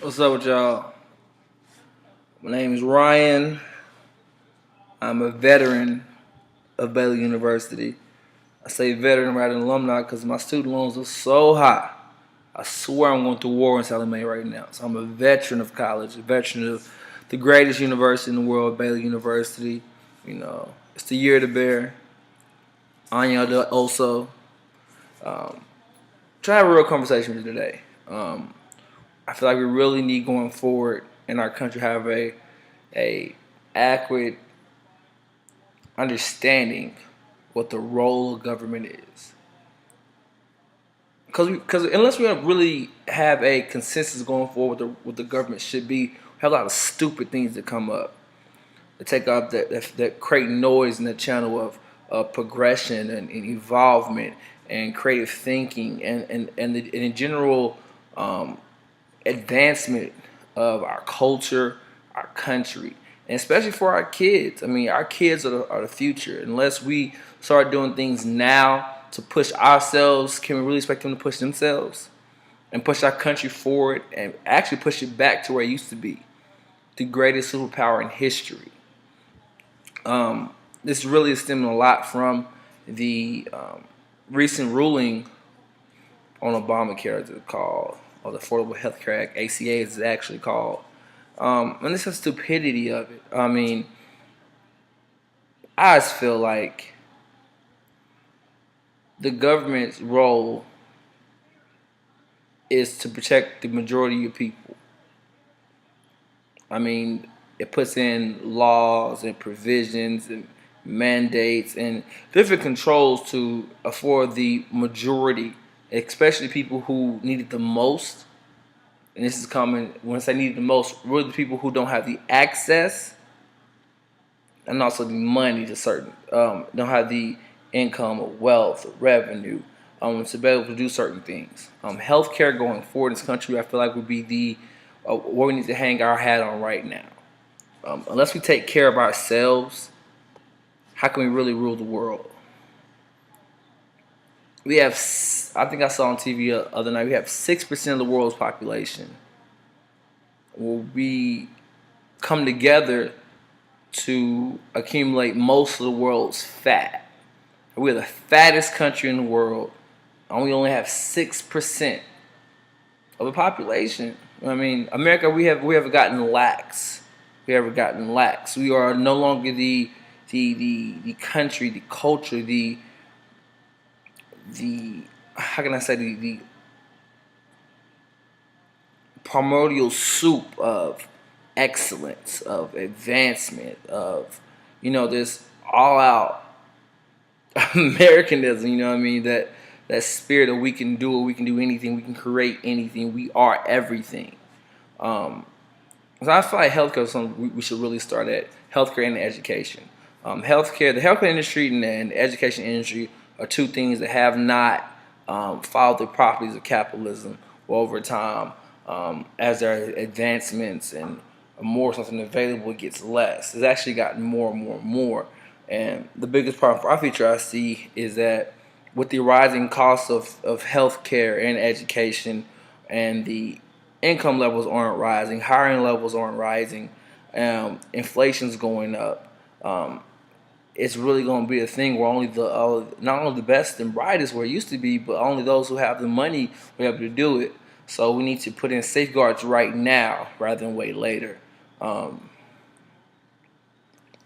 What's up with y'all? My name is Ryan. I'm a veteran of Baylor University. I say veteran rather than alumni because my student loans are so high. I swear I'm going through war in Sallie Mae right now. So I'm a veteran of college, a veteran of the greatest university in the world, Baylor University. It's the year to bear. Anya also. Um, Try to have a real conversation with you today. I feel like we really need going forward in our country have a accurate understanding what the role of government is. Because unless we really have a consensus going forward what the government should be, we have a lot of stupid things that come up that take up that create noise in the channel of progression and involvement and creative thinking and the general um, advancement of our culture, our country, and especially for our kids. I mean, our kids are the future. Unless we start doing things now to push ourselves, can we really expect them to push themselves and push our country forward and actually push it back to where it used to be? The greatest superpower in history. This really is stemming a lot from the recent ruling on Obamacare, as it's called, or the Affordable Health Care Act, ACA is actually called. And it's the stupidity of it. I mean, I just feel like the government's role is to protect the majority of people. I mean, it puts in laws and provisions and mandates and different controls to afford the majority, especially people who need it the most. And this is coming when I say need it the most, really the people who don't have the access and also the money to certain don't have the income or wealth or revenue to be able to do certain things. Healthcare going forward in this country, I feel like would be the what we need to hang our hat on right now. Unless we take care of ourselves, how can we really rule the world? We have, I think I saw on TV the other night, we have 6% of the world's population will be come together to accumulate most of the world's fat. We're the fattest country in the world, and we only have 6% of the population. I mean, America, we have gotten lax. We have gotten lax. We are no longer the country, the culture, the how can I say the primordial soup of excellence, of advancement, of this all out Americanism. You know what I mean? That spirit of we can do it, we can do anything, we can create anything, we are everything. Um, so I feel like healthcare is something we should really start at. Healthcare and education. The healthcare industry and the education industry are two things that have not followed the properties of capitalism over time. As there are advancements and more something available, it gets less. It's actually gotten more and more and more. And the biggest problem for our future I see is that with the rising costs of healthcare and education and the income levels aren't rising, hiring levels aren't rising, inflation's going up. It's really going to be a thing where only not only the best and brightest where it used to be, but only those who have the money will be able to do it. So we need to put in safeguards right now rather than wait later. Um,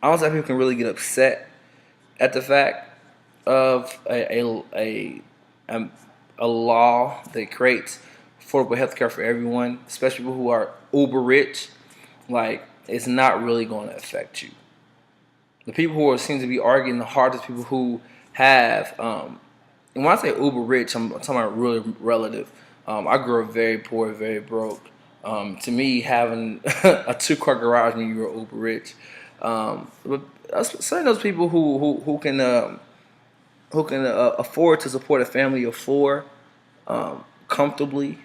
I don't think people can really get upset at the fact of a law that creates affordable health care for everyone, especially people who are uber rich. Like, it's not really going to affect you. The people who seem to be arguing the hardest, people who have, and when I say uber rich, I'm talking about really relative. I grew up very poor, very broke. To me, having a two-car garage means you're uber rich. But certain those people who can afford to support a family of four comfortably.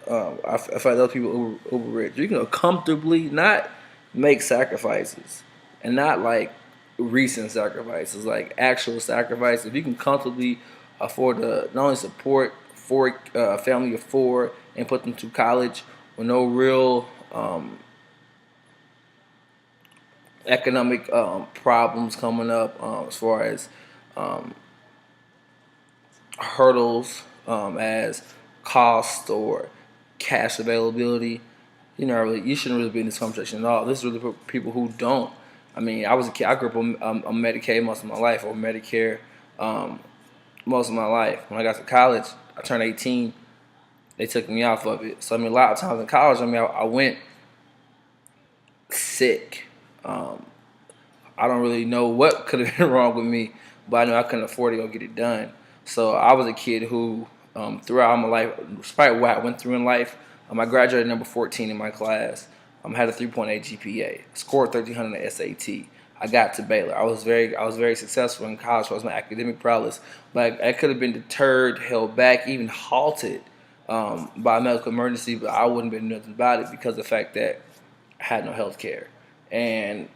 I feel like those people uber rich. You can comfortably not make sacrifices and not like recent sacrifices, like actual sacrifices. If you can comfortably afford to not only support a family of four and put them to college with no real economic problems coming up as far as um, hurdles as cost or cash availability. You shouldn't really be in this conversation at all. This is really for people who don't. I mean, I was a kid. I grew up on Medicaid most of my life, or Medicare um, most of my life. When I got to college, I turned 18. They took me off of it. So I mean, a lot of times in college, I went sick. I don't really know what could have been wrong with me, but I knew I couldn't afford to go get it done. So I was a kid who, throughout my life, despite what I went through in life, I graduated number 14 in my class. Had a 3.8 GPA, scored 1,300 on the SAT. I got to Baylor. I was very successful in college. I was my academic prowess, but I could have been deterred, held back, even halted by a medical emergency, but I wouldn't have been nothing about it because of the fact that I had no health care. And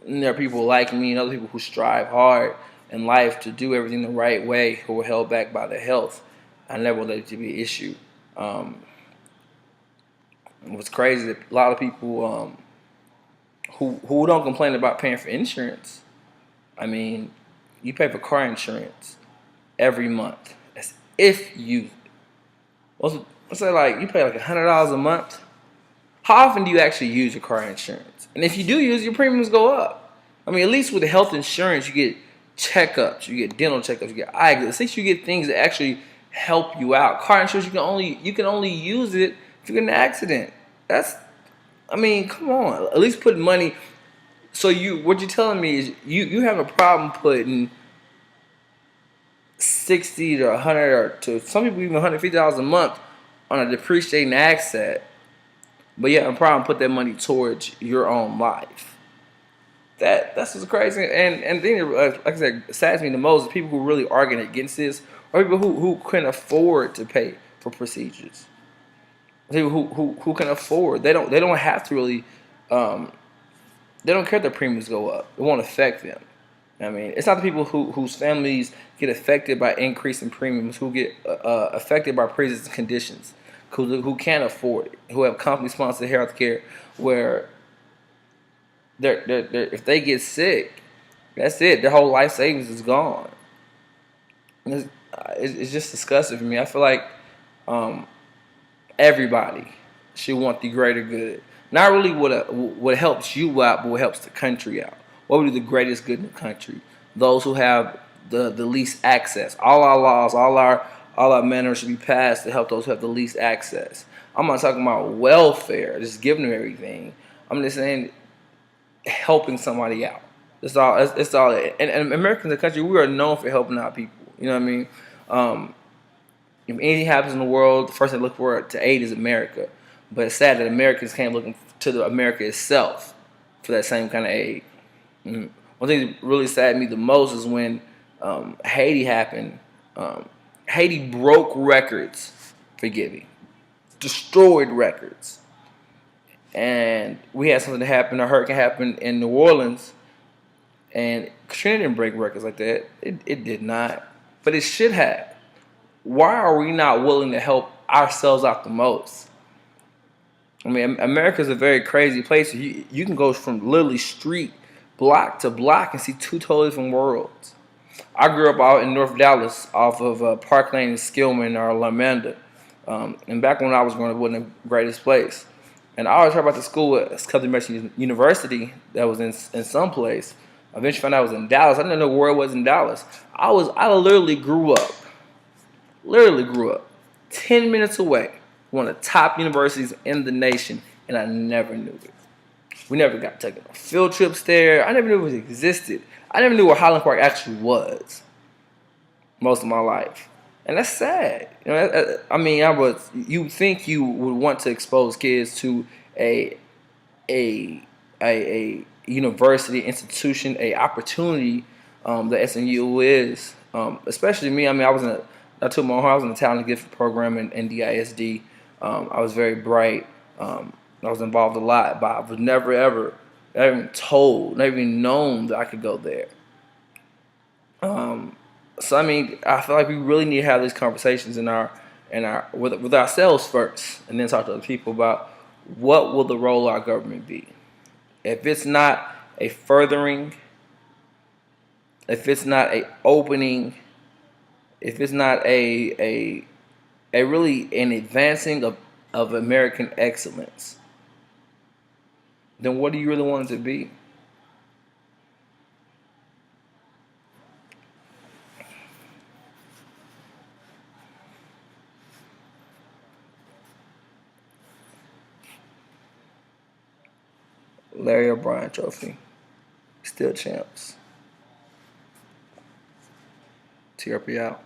there are people like me and other people who strive hard in life to do everything the right way who were held back by their health. I never let it to be an issue. What's crazy that a lot of people who don't complain about paying for insurance. I mean, you pay for car insurance every month. That's if you. Let's say like you pay like $100 a month. How often do you actually use your car insurance? And if you do use, your premiums go up. I mean, at least with the health insurance, you get checkups, you get dental checkups, you get eye exams. At least you get things that actually help you out. Car insurance, you can only use it if you get in an accident. I mean, come on. At least put money. So what you're telling me is you have a problem putting 60 to 100 or to some people even $150 a month on a depreciating asset, but you have a problem put that money towards your own life. That's what's crazy. And the thing that, like I said, saddens me the most is people who really arguing against this, or people who couldn't afford to pay for procedures. People who can afford, they don't have to really, they don't care if their premiums go up. It won't affect them. I mean, it's not the people whose families get affected by increasing premiums, who get affected by pre-existing conditions, who can't afford it, who have company-sponsored health care, where they're, if they get sick, that's it. Their whole life savings is gone. And it's just disgusting for me. I feel like everybody should want the greater good. Not really what helps you out, but what helps the country out. What would be the greatest good in the country? Those who have the least access. All our laws, all our manners should be passed to help those who have the least access. I'm not talking about welfare, just giving them everything. I'm just saying helping somebody out. It's all. It's all. And Americans in the country, we are known for helping out people. You know what I mean? If anything happens in the world, the first thing they look for to aid is America. But it's sad that Americans can't look to America itself for that same kind of aid. One thing that really saddened me the most is when Haiti happened. Haiti broke records for giving, destroyed records. And we had something that happened, a hurricane happened in New Orleans, and Katrina didn't break records like that. It did not, but it should have. Why are we not willing to help ourselves out the most? I mean, America is a very crazy place. You can go from literally street, block to block and see two totally different worlds. I grew up out in North Dallas off of Park Lane and Skillman or Lamanda. And back when I was growing up, it wasn't the greatest place. And I always heard about the school at Southern Michigan University that was in some place. I eventually found out it was in Dallas. I didn't know where it was in Dallas. I literally grew up 10 minutes away, one of the top universities in the nation, and I never knew it. We never got taken on field trips there. I never knew it existed. I never knew where Highland Park actually was most of my life. And that's sad. You know, I mean, you think you would want to expose kids to a university institution, a opportunity that SMU is. Especially me. I mean, I was in a talent gift program in DISD. I was very bright. I was involved a lot, but I was never even told, never even known that I could go there. So I mean, I feel like we really need to have these conversations in our and with ourselves first, and then talk to other people about what will the role of our government be. If it's not a furthering, if it's not a opening, if it's not a really an advancing of American excellence, then what do you really want it to be? Larry O'Brien Trophy, still champs. TRP out.